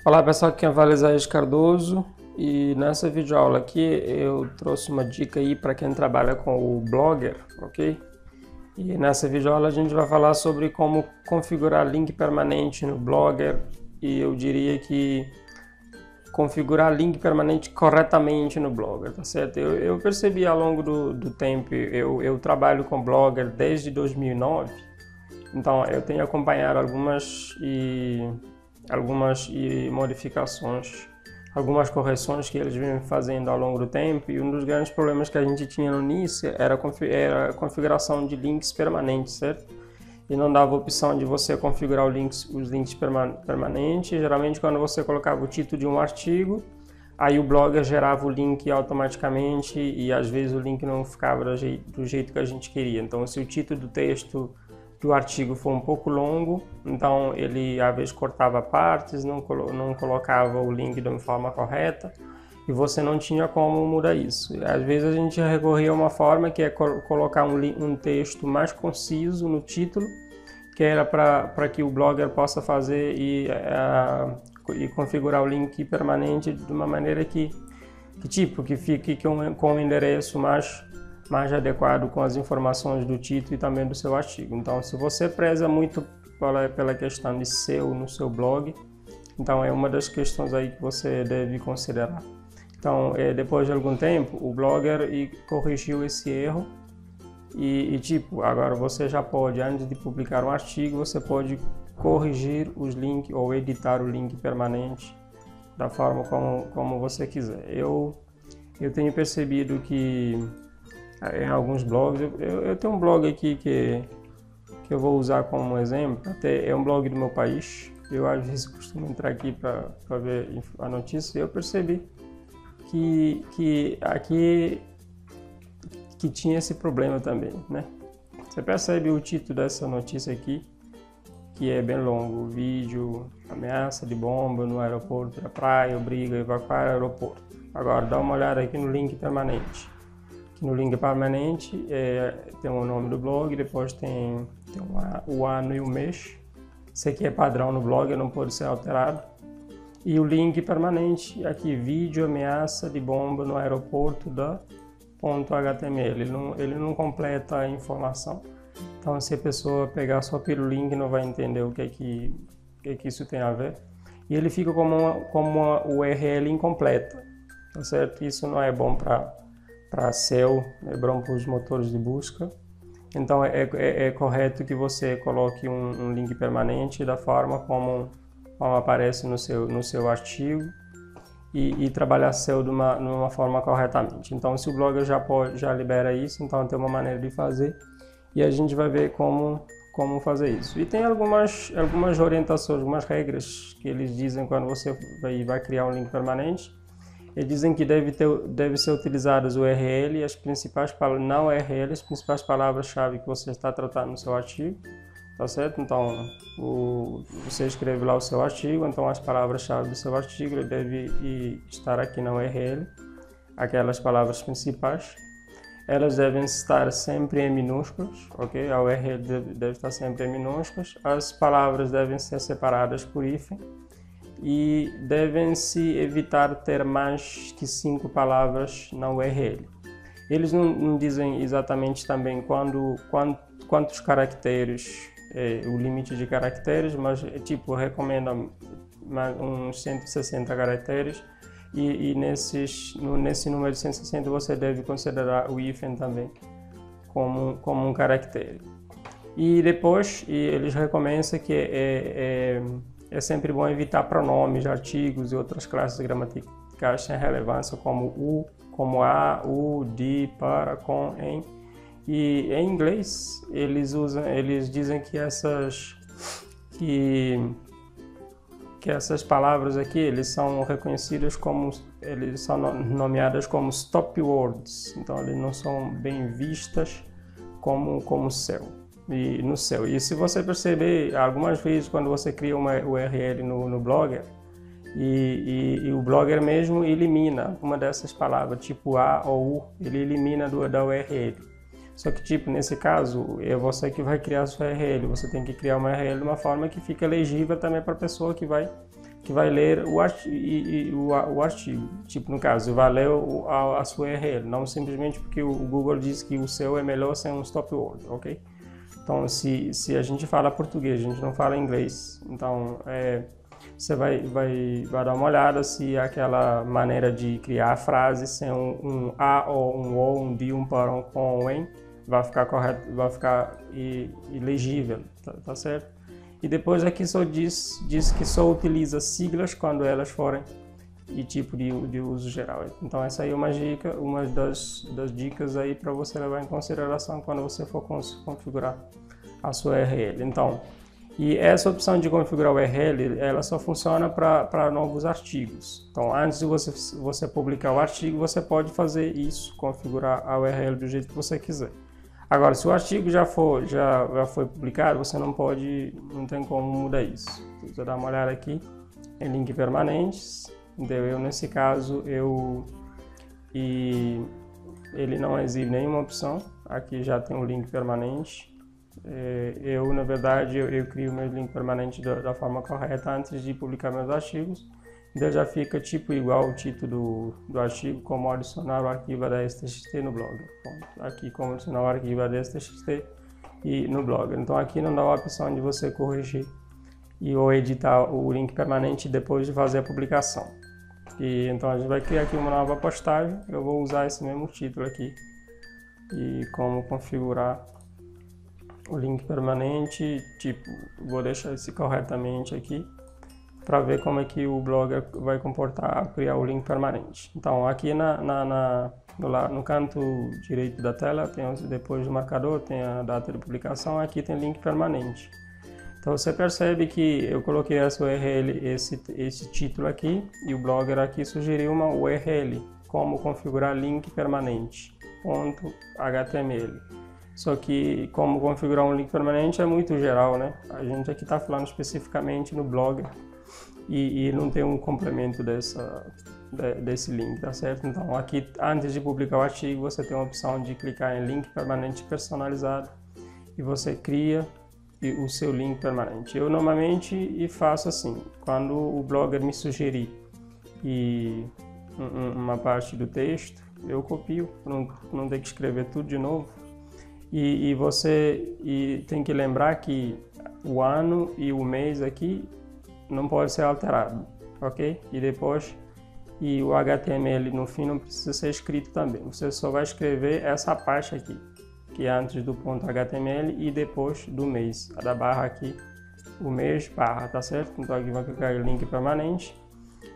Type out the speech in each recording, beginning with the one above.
Olá pessoal, aqui é o Isaías Cardoso e nessa videoaula aqui eu trouxe uma dica aí para quem trabalha com o Blogger, ok? E nessa videoaula a gente vai falar sobre como configurar link permanente no Blogger e eu diria que configurar link permanente corretamente no Blogger, tá certo? Eu percebi ao longo do tempo, eu trabalho com Blogger desde 2009, então eu tenho acompanhado algumas modificações, algumas correções que eles vêm fazendo ao longo do tempo, e um dos grandes problemas que a gente tinha no início era a configuração de links permanentes, certo? E não dava opção de você configurar os links permanentes. Geralmente quando você colocava o título de um artigo, aí o Blogger gerava o link automaticamente e às vezes o link não ficava do jeito que a gente queria. Então se o título do texto do artigo for um pouco longo, então ele às vezes cortava partes, não colocava o link de uma forma correta e você não tinha como mudar isso. Às vezes a gente recorria a uma forma que é colocar um texto mais conciso no título, que era para que o Blogger possa fazer e configurar o link permanente de uma maneira que fique com um endereço mais adequado com as informações do título e também do seu artigo. Então, se você preza muito pela questão de SEO no seu blog, então é uma das questões aí que você deve considerar. Então, depois de algum tempo, o Blogger corrigiu esse erro e agora você já pode, antes de publicar um artigo, você pode corrigir os links ou editar o link permanente da forma como você quiser. Eu tenho percebido que em alguns blogs, eu tenho um blog aqui que eu vou usar como exemplo, até é um blog do meu país. Eu às vezes costumo entrar aqui para ver a notícia e eu percebi que aqui tinha esse problema também, né? Você percebe o título dessa notícia aqui, que é bem longo: vídeo, ameaça de bomba no aeroporto da praia, obriga a evacuar o aeroporto. Agora dá uma olhada aqui no link permanente. No link permanente tem o nome do blog, depois tem o ano e o mês. Isso aqui é padrão no blog, não pode ser alterado. E o link permanente, aqui, vídeo ameaça de bomba no aeroporto da .html. Ele não completa a informação. Então, se a pessoa pegar só pelo link, não vai entender o que é que isso tem a ver. E ele fica como uma URL incompleta, tá certo? Isso não é bom para SEO, é bom para os motores de busca. Então é correto que você coloque um link permanente da forma como aparece no seu artigo e trabalhar SEO de uma forma corretamente. Então se o Blogger já libera isso, então tem uma maneira de fazer e a gente vai ver como fazer isso. E tem algumas orientações, algumas regras que eles dizem quando você vai criar um link permanente. Eles dizem que deve ser utilizadas o URL e as principais palavras, não URL, as principais palavras-chave que você está tratando no seu artigo, tá certo? Então, você escreve lá o seu artigo, então as palavras-chave do seu artigo devem estar aqui na URL, aquelas palavras principais. Elas devem estar sempre em minúsculas, ok? A URL deve estar sempre em minúsculas. As palavras devem ser separadas por hífen. E devem-se evitar ter mais que 5 palavras na URL. Eles não dizem exatamente também quantos caracteres, o limite de caracteres, mas recomendam uns 160 caracteres e nesse número de 160 você deve considerar o hífen também como um caractere. E depois eles recomendam que é sempre bom evitar pronomes de artigos e outras classes gramaticais sem relevância, como o, como a, o, de, para, com, em. E em inglês eles dizem que essas palavras aqui eles são reconhecidas eles são nomeadas como stop words. Então eles não são bem vistas como SEO. No SEO. E se você perceber, algumas vezes quando você cria uma URL no Blogger e o Blogger mesmo elimina uma dessas palavras, tipo a ou u, ele elimina da URL. Só que nesse caso é você que vai criar a sua URL, você tem que criar uma URL de uma forma que fique legível também para a pessoa que vai que vai ler o artigo. Tipo, no caso, vai ler a sua URL, não simplesmente porque o Google diz que o seu é melhor sem um stop word, ok? Então, se a gente fala português, a gente não fala inglês, então você vai dar uma olhada se aquela maneira de criar a frase sem um a ou um o, um de, um para, um com, um em, vai ficar correto, vai ficar ilegível, tá certo? E depois aqui só diz que só utiliza siglas quando elas forem de tipo de uso geral. Então essa aí é uma das dicas aí para você levar em consideração quando você for configurar a sua URL. Então, e essa opção de configurar o URL, ela só funciona para novos artigos. Então, antes de você publicar o artigo, você pode fazer isso, configurar a URL do jeito que você quiser. Agora, se o artigo já foi publicado, você não tem como mudar isso. Você dá uma olhada aqui em link permanentes. Eu nesse caso, ele não exibe nenhuma opção. Aqui já tem um link permanente. Na verdade, eu crio meu link permanente da forma correta antes de publicar meus artigos. Então já fica tipo igual o título do artigo, como adicionar o arquivo ADS.txt no Blogger. Aqui como adicionar o arquivo ADS.txt e no Blogger. Então aqui não dá a opção de você corrigir ou editar o link permanente depois de fazer a publicação. Então a gente vai criar aqui uma nova postagem. Eu vou usar esse mesmo título aqui e como configurar o link permanente, tipo, vou deixar esse corretamente aqui para ver como é que o Blogger vai comportar a criar o link permanente. Então aqui no canto direito da tela, depois do marcador, tem a data de publicação, aqui tem link permanente. Então você percebe que eu coloquei essa URL, esse título aqui, e o Blogger aqui sugeriu uma URL, como configurar link permanente, .html. Só que como configurar um link permanente é muito geral, né? A gente aqui está falando especificamente no Blogger e não tem um complemento desse link, tá certo? Então aqui, antes de publicar o artigo, você tem a opção de clicar em link permanente personalizado e você cria o seu link permanente. Eu normalmente faço assim, quando o Blogger me sugerir uma parte do texto, eu copio, não ter que escrever tudo de novo. E você tem que lembrar que o ano e o mês aqui não pode ser alterado, ok? E depois, o HTML no fim não precisa ser escrito também. Você só vai escrever essa parte aqui, que é antes do ponto HTML e depois do mês, da barra aqui, o mês barra, tá certo? Então aqui vai clicar em link permanente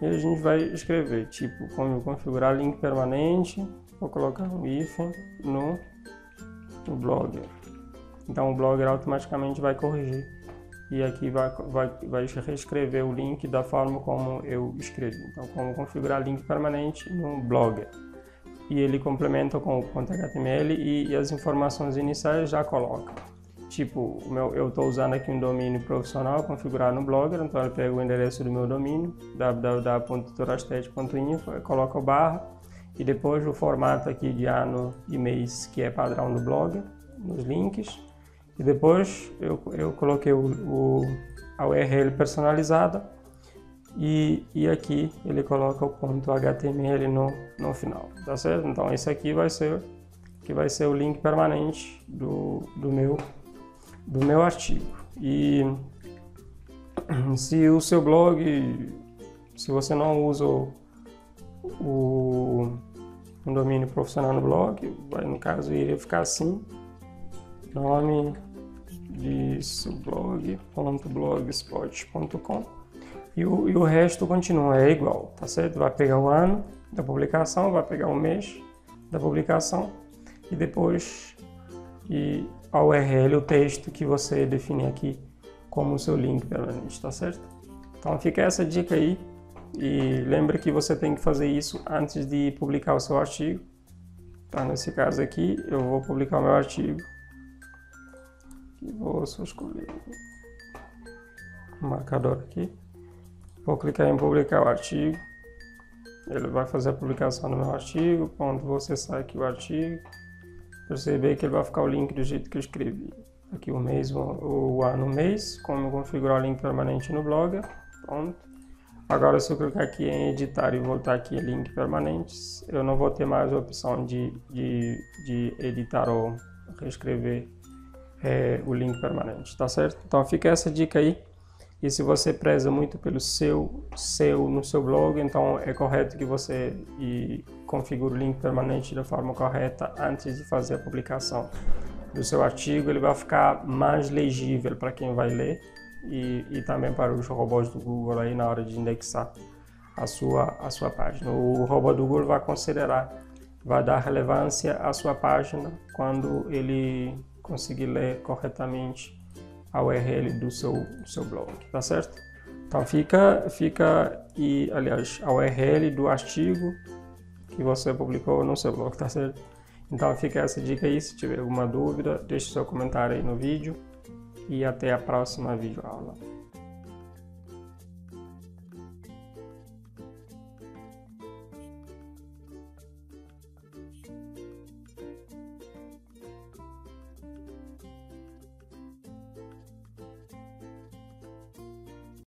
e a gente vai escrever, tipo, como configurar link permanente, vou colocar um hífen no Blogger. Então o Blogger automaticamente vai corrigir e aqui vai reescrever o link da forma como eu escrevi. Então, como configurar link permanente no Blogger. E ele complementa com o ponto HTML e as informações iniciais já coloca. Tipo, eu estou usando aqui um domínio profissional configurado no Blogger, então ele pega o endereço do meu domínio, www.tutorastet.info, coloca o barra e depois o formato aqui de ano e mês, que é padrão do Blogger, nos links. E depois eu coloquei a URL personalizada e aqui ele coloca o ponto HTML no final, tá certo? Então esse aqui vai ser o link permanente do meu artigo. E se o seu blog, se você não usa um domínio profissional no blog, no caso iria ficar assim: nome de blog.blogspot.com e o resto continua, é igual, tá certo? Vai pegar o ano da publicação, vai pegar o mês da publicação e depois a URL, o texto que você define aqui como o seu link permanente, tá certo? Então fica essa dica aí e lembra que você tem que fazer isso antes de publicar o seu artigo. Tá, nesse caso aqui eu vou publicar o meu artigo. Vou só escolher o marcador aqui, vou clicar em publicar o artigo, ele vai fazer a publicação do meu artigo, quando você acessar aqui o artigo, perceber que ele vai ficar o link do jeito que eu escrevi, aqui o mês, o ano, o mês, como configurar o link permanente no Blogger, pronto. Agora, se eu clicar aqui em editar e voltar aqui em link permanentes, eu não vou ter mais a opção de editar ou reescrever o link permanente, tá certo? Então fica essa dica aí. E se você preza muito pelo SEO no seu blog, então é correto que você configure o link permanente da forma correta antes de fazer a publicação do seu artigo. Ele vai ficar mais legível para quem vai ler e também para os robôs do Google aí na hora de indexar a sua página. O robô do Google vai considerar, vai dar relevância à sua página quando ele conseguir ler corretamente a URL do seu blog, tá certo? Então fica e, aliás, a URL do artigo que você publicou no seu blog, tá certo? Então fica essa dica aí. Se tiver alguma dúvida, deixe seu comentário aí no vídeo e até a próxima videoaula.